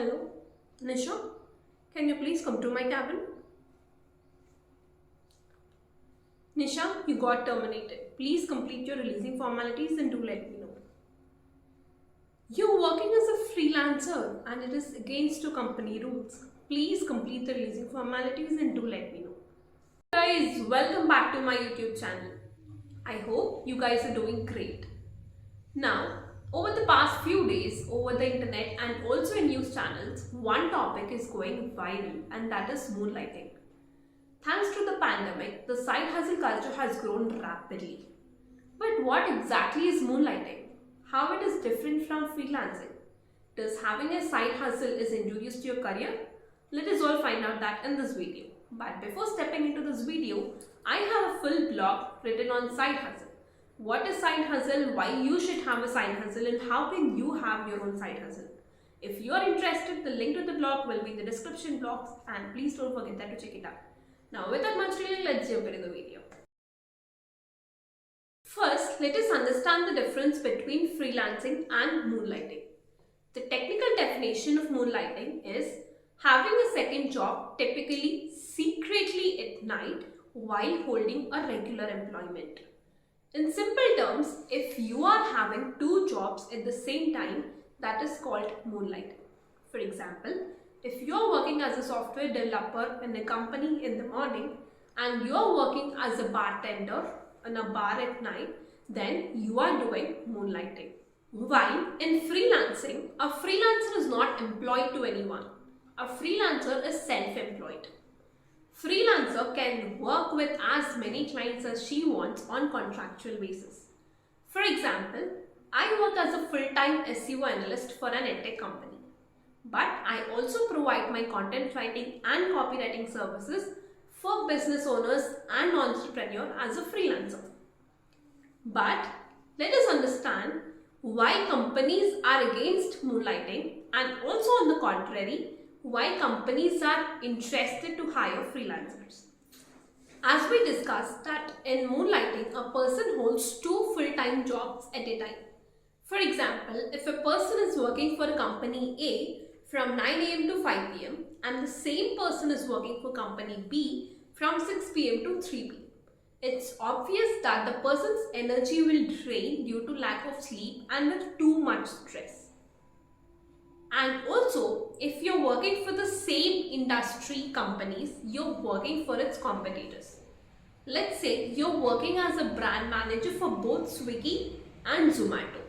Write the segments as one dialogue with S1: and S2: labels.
S1: Hello, Nisha, can you please come to my cabin? Nisha, you got terminated. Please complete your releasing formalities and do let me know. You're working as a freelancer and it is against your company rules. Please complete the releasing formalities and do let me know. Guys, welcome back to my YouTube channel. I hope you guys are doing great. Now, over the past few days, over the internet and also in news channels, one topic is going viral and that is moonlighting. Thanks to the pandemic, the side hustle culture has grown rapidly. But what exactly is moonlighting? How it is different from freelancing? Does having a side hustle is injurious to your career? Let us all find out that in this video. But before stepping into this video, I have a full blog written on side hustle. What is side hustle, why you should have a side hustle, and how can you have your own side hustle. If you are interested, the link to the blog will be in the description box and please don't forget that to check it out. Now without much delay, let's jump into the video. First, let us understand the difference between freelancing and moonlighting. The technical definition of moonlighting is having a second job, typically secretly at night while holding a regular employment. In simple terms, if you are having two jobs at the same time, that is called moonlighting. For example, if you are working as a software developer in a company in the morning and you are working as a bartender in a bar at night, then you are doing moonlighting. While in freelancing, a freelancer is not employed to anyone. A freelancer is self-employed. Freelancer can work with as many clients as she wants on contractual basis. For example, I work as a full-time SEO analyst for an edtech company. But I also provide my content writing and copywriting services for business owners and entrepreneurs as a freelancer. But let us understand why companies are against moonlighting and also on the contrary, why companies are interested to hire freelancers. As we discussed that in moonlighting, a person holds two full-time jobs at a time. For example, if a person is working for a company A from 9 a.m. to 5 p.m. and the same person is working for company B from 6 p.m. to 3 p.m. It's obvious that the person's energy will drain due to lack of sleep and with too much stress. And also, if you're working for the same industry companies, you're working for its competitors. Let's say you're working as a brand manager for both Swiggy and Zomato.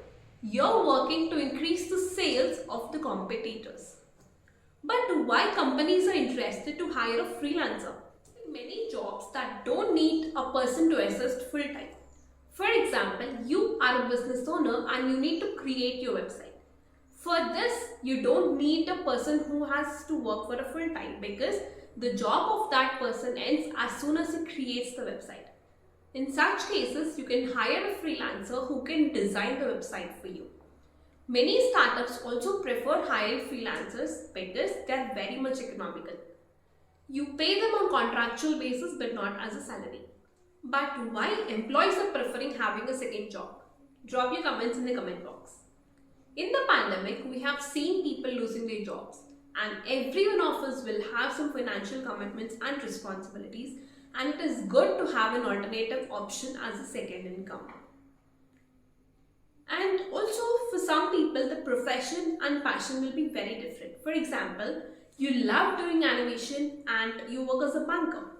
S1: You're working to increase the sales of the competitors. But why companies are interested to hire a freelancer? Many jobs that don't need a person to assist full time. For example, you are a business owner and you need to create your website. For this, you don't need a person who has to work for a full time because the job of that person ends as soon as he creates the website. In such cases, you can hire a freelancer who can design the website for you. Many startups also prefer hiring freelancers because they are very much economical. You pay them on contractual basis but not as a salary. But why employees are preferring having a second job? Drop your comments in the comment box. In the pandemic, we have seen people losing their jobs and every one of us will have some financial commitments and responsibilities, and it is good to have an alternative option as a second income. And also for some people, the profession and passion will be very different. For example, you love doing animation and you work as a banker.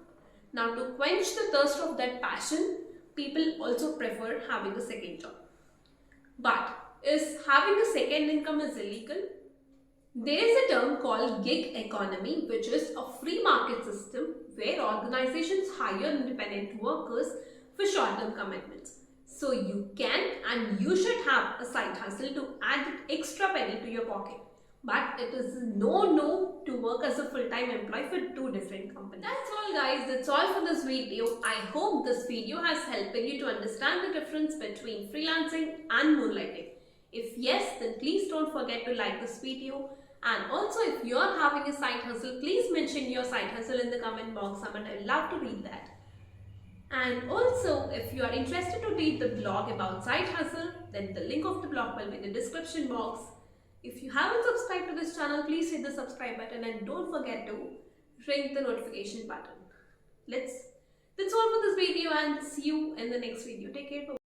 S1: Now to quench the thirst of that passion, people also prefer having a second job. But is having a second income is illegal? There is a term called gig economy, which is a free market system where organizations hire independent workers for short-term commitments. So you can and you should have a side hustle to add that extra penny to your pocket. But it is no to work as a full-time employee for two different companies. That's all guys, that's all for this video. I hope this video has helped you to understand the difference between freelancing and moonlighting. If yes, then please don't forget to like this video. And also if you are having a side hustle, please mention your side hustle in the comment box and I would love to read that. And also if you are interested to read the blog about side hustle, then the link of the blog will be in the description box. If you haven't subscribed to this channel, please hit the subscribe button and don't forget to ring the notification button. That's all for this video, and see you in the next video. Take care. Bye.